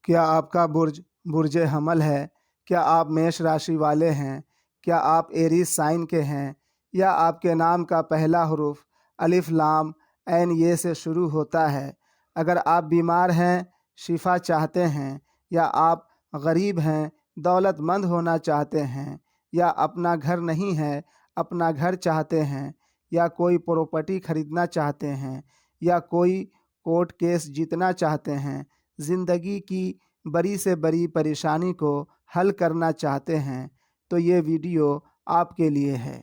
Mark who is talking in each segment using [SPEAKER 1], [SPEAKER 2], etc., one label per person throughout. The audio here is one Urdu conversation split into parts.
[SPEAKER 1] کیا آپ کا برج برج حمل ہے؟ کیا آپ میش راشی والے ہیں؟ کیا آپ ایریز سائن کے ہیں؟ یا آپ کے نام کا پہلا حرف الف لام عین یہ سے شروع ہوتا ہے؟ اگر آپ بیمار ہیں، شفا چاہتے ہیں، یا آپ غریب ہیں، دولت مند ہونا چاہتے ہیں، یا اپنا گھر نہیں ہے، اپنا گھر چاہتے ہیں، یا کوئی پراپرٹی خریدنا چاہتے ہیں، یا کوئی کورٹ کیس جیتنا چاہتے ہیں، زندگی کی بڑی سے بڑی پریشانی کو حل کرنا چاہتے ہیں، تو یہ ویڈیو آپ کے لیے ہے۔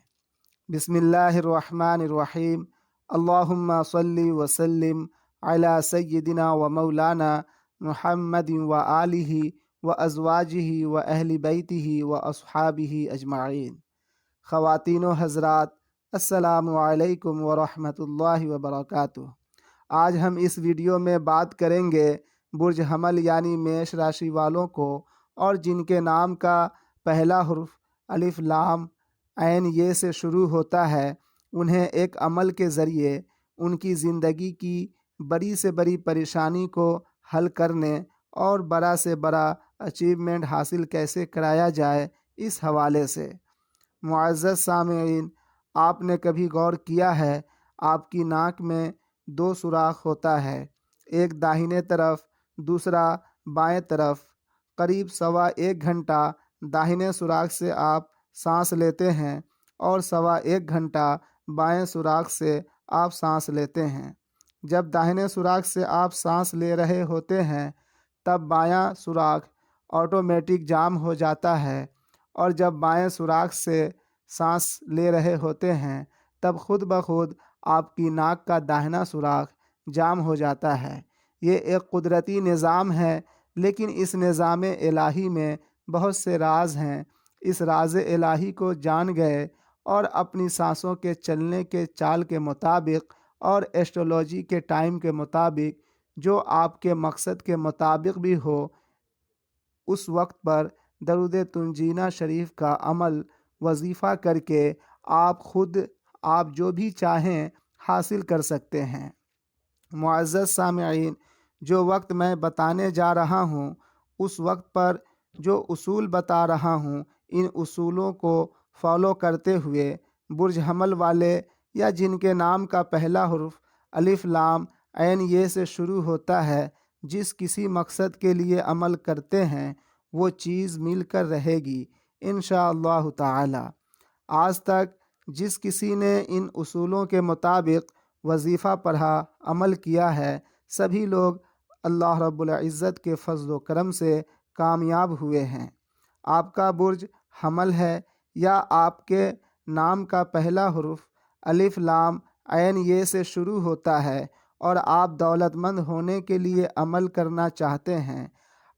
[SPEAKER 1] بسم اللہ الرحمن الرحیم۔ اللہم صلی وسلم علی سیدنا و مولانا محمد و آلہ و ازواجہ و اہل بیتہ و اصحابہ اجمعین۔ خواتین و حضرات، السلام علیکم ورحمۃ اللہ وبرکاتہ۔ آج ہم اس ویڈیو میں بات کریں گے برج حمل یعنی میش راشی والوں کو، اور جن کے نام کا پہلا حرف الف لام عین یہ سے شروع ہوتا ہے، انہیں ایک عمل کے ذریعے ان کی زندگی کی بڑی سے بڑی پریشانی کو حل کرنے اور بڑا سے بڑا اچیومنٹ حاصل کیسے کرایا جائے، اس حوالے سے۔ معزز سامعین، آپ نے کبھی غور کیا ہے آپ کی ناک میں دو سوراخ ہوتا ہے، ایک داہنے طرف، دوسرا بائیں طرف۔ قریب سوا ایک گھنٹہ داہنے سوراخ سے آپ سانس لیتے ہیں اور سوا ایک گھنٹہ بائیں سوراخ سے آپ سانس لیتے ہیں۔ جب داہنے سوراخ سے آپ سانس لے رہے ہوتے ہیں تب بایاں سوراخ آٹومیٹک جام ہو جاتا ہے، اور جب بائیں سوراخ سے سانس لے رہے ہوتے ہیں تب خود بخود آپ کی ناک کا داہنا سوراخ جام ہو جاتا ہے۔ یہ ایک قدرتی نظام ہے، لیکن اس نظام الہی میں بہت سے راز ہیں۔ اس راز الہی کو جان گئے اور اپنی سانسوں کے چلنے کے چال کے مطابق اور ایسٹرولوجی کے ٹائم کے مطابق، جو آپ کے مقصد کے مطابق بھی ہو، اس وقت پر درود تنجینہ شریف کا عمل وظیفہ کر کے آپ جو بھی چاہیں حاصل کر سکتے ہیں۔ معزز سامعین، جو وقت میں بتانے جا رہا ہوں، اس وقت پر جو اصول بتا رہا ہوں، ان اصولوں کو فالو کرتے ہوئے برج حمل والے یا جن کے نام کا پہلا حرف الف لام عین یہ سے شروع ہوتا ہے، جس کسی مقصد کے لیے عمل کرتے ہیں وہ چیز مل کر رہے گی انشاءاللہ تعالی۔ آج تک جس کسی نے ان اصولوں کے مطابق وظیفہ پڑھا، عمل کیا ہے، سبھی لوگ اللہ رب العزت کے فضل و کرم سے کامیاب ہوئے ہیں۔ آپ کا برج حمل ہے یا آپ کے نام کا پہلا حرف الف لام عین یہ سے شروع ہوتا ہے اور آپ دولت مند ہونے کے لیے عمل کرنا چاہتے ہیں،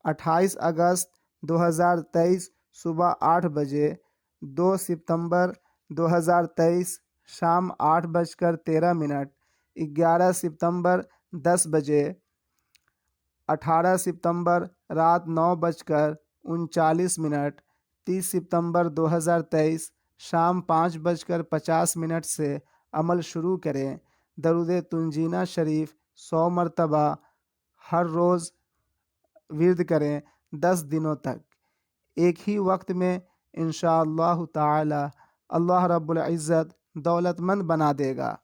[SPEAKER 1] 28 اگست 2023 صبح 8 بجے، 2 ستمبر 2023 شام 8:13، 11 ستمبر 10 بجے، 18 ستمبر رات 9:39، 30 ستمبر 2023 شام 5:50 سے عمل شروع کریں۔ درود تنجینہ شریف 100 مرتبہ ہر روز ورد کریں 10 دنوں تک۔ ایک ہی وقت میں انشاءاللہ تعالی اللہ رب العزت دولت مند بنا دے گا۔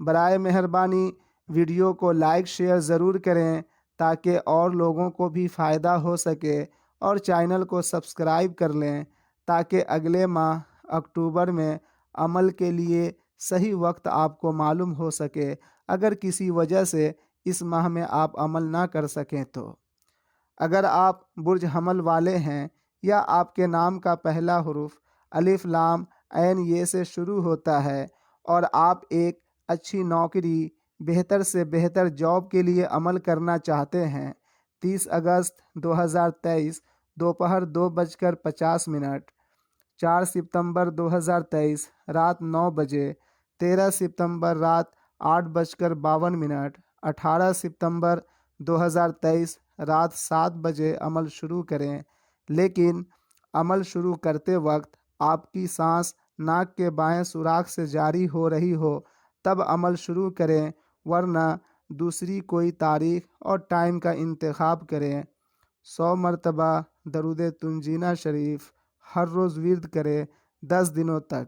[SPEAKER 1] برائے مہربانی ویڈیو کو لائک شیئر ضرور کریں تاکہ اور لوگوں کو بھی فائدہ ہو سکے، اور چینل کو سبسکرائب کر لیں تاکہ اگلے ماہ اکتوبر میں عمل کے لیے صحیح وقت آپ کو معلوم ہو سکے، اگر کسی وجہ سے اس ماہ میں آپ عمل نہ کر سکیں تو۔ اگر آپ برج حمل والے ہیں یا آپ کے نام کا پہلا حرف الف لام عین یہ سے شروع ہوتا ہے اور آپ ایک اچھی نوکری، بہتر سے بہتر جاب کے لیے عمل کرنا چاہتے ہیں، 30 اگست 2023 دوپہر 2:50، 4 ستمبر 2023 رات 9 بجے، 13 ستمبر رات 8:52، 18 ستمبر 2023 رات 7 بجے عمل شروع کریں، لیکن عمل شروع کرتے وقت آپ کی سانس ناک کے بائیں سوراخ سے جاری ہو رہی ہو تب عمل شروع کریں، ورنہ دوسری کوئی تاریخ اور ٹائم کا انتخاب کریں۔ 100 مرتبہ درود تنجینہ شریف ہر روز ورد کریں 10 دنوں تک،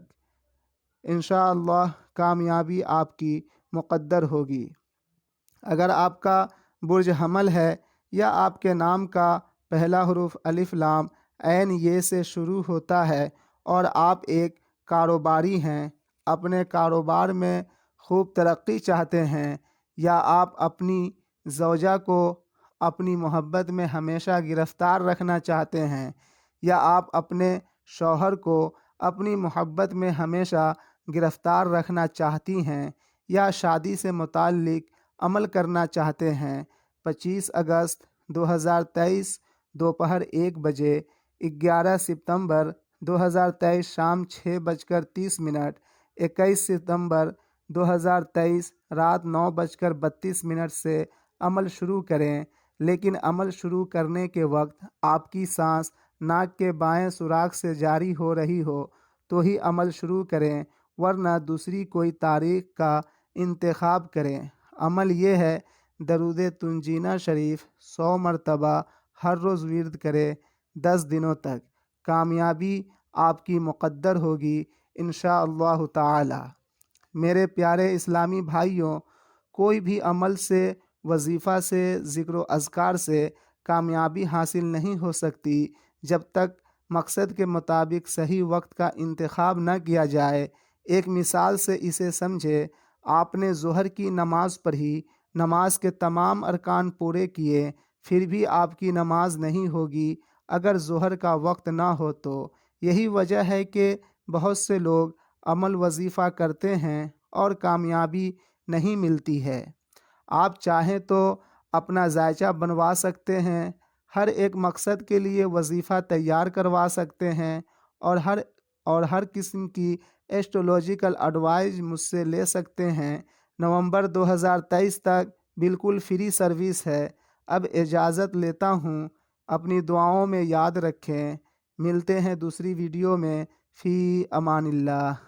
[SPEAKER 1] انشاءاللہ کامیابی آپ کی مقدر ہوگی۔ اگر آپ کا برج حمل ہے یا آپ کے نام کا پہلا حرف الف لام عین یہ سے شروع ہوتا ہے اور آپ ایک کاروباری ہیں، اپنے کاروبار میں خوب ترقی چاہتے ہیں، یا آپ اپنی زوجہ کو اپنی محبت میں ہمیشہ گرفتار رکھنا چاہتے ہیں، یا آپ اپنے شوہر کو اپنی محبت میں ہمیشہ گرفتار رکھنا چاہتی ہیں، یا شادی سے متعلق عمل کرنا چاہتے ہیں، 25 اگست 2023 دوپہر 1 بجے، 11 ستمبر 2023 شام 6:30، 21 ستمبر 2023 رات 9:32 سے عمل شروع کریں، لیکن عمل شروع کرنے کے وقت آپ کی سانس ناک کے بائیں سوراخ سے جاری ہو رہی ہو تو ہی عمل شروع کریں، ورنہ دوسری کوئی تاریخ کا انتخاب کریں۔ عمل یہ ہے، درود تنجینہ شریف 100 مرتبہ ہر روز ورد کریں 10 دنوں تک، کامیابی آپ کی مقدر ہوگی انشاءاللہ تعالی۔ میرے پیارے اسلامی بھائیوں، کوئی بھی عمل سے، وظیفہ سے، ذکر و اذکار سے کامیابی حاصل نہیں ہو سکتی جب تک مقصد کے مطابق صحیح وقت کا انتخاب نہ کیا جائے۔ ایک مثال سے اسے سمجھے، آپ نے ظہر کی نماز پڑھی، نماز کے تمام ارکان پورے کیے، پھر بھی آپ کی نماز نہیں ہوگی اگر ظہر کا وقت نہ ہو تو۔ یہی وجہ ہے کہ بہت سے لوگ عمل وظیفہ کرتے ہیں اور کامیابی نہیں ملتی ہے۔ آپ چاہیں تو اپنا ذائچہ بنوا سکتے ہیں، ہر ایک مقصد کے لیے وظیفہ تیار کروا سکتے ہیں، اور ہر قسم کی ایسٹرولوجیکل ایڈوائز مجھ سے لے سکتے ہیں۔ نومبر 2023 تک بالکل فری سروس ہے۔ اب اجازت لیتا ہوں، اپنی دعاؤں میں یاد رکھیں۔ ملتے ہیں دوسری ویڈیو میں، فی امان اللہ۔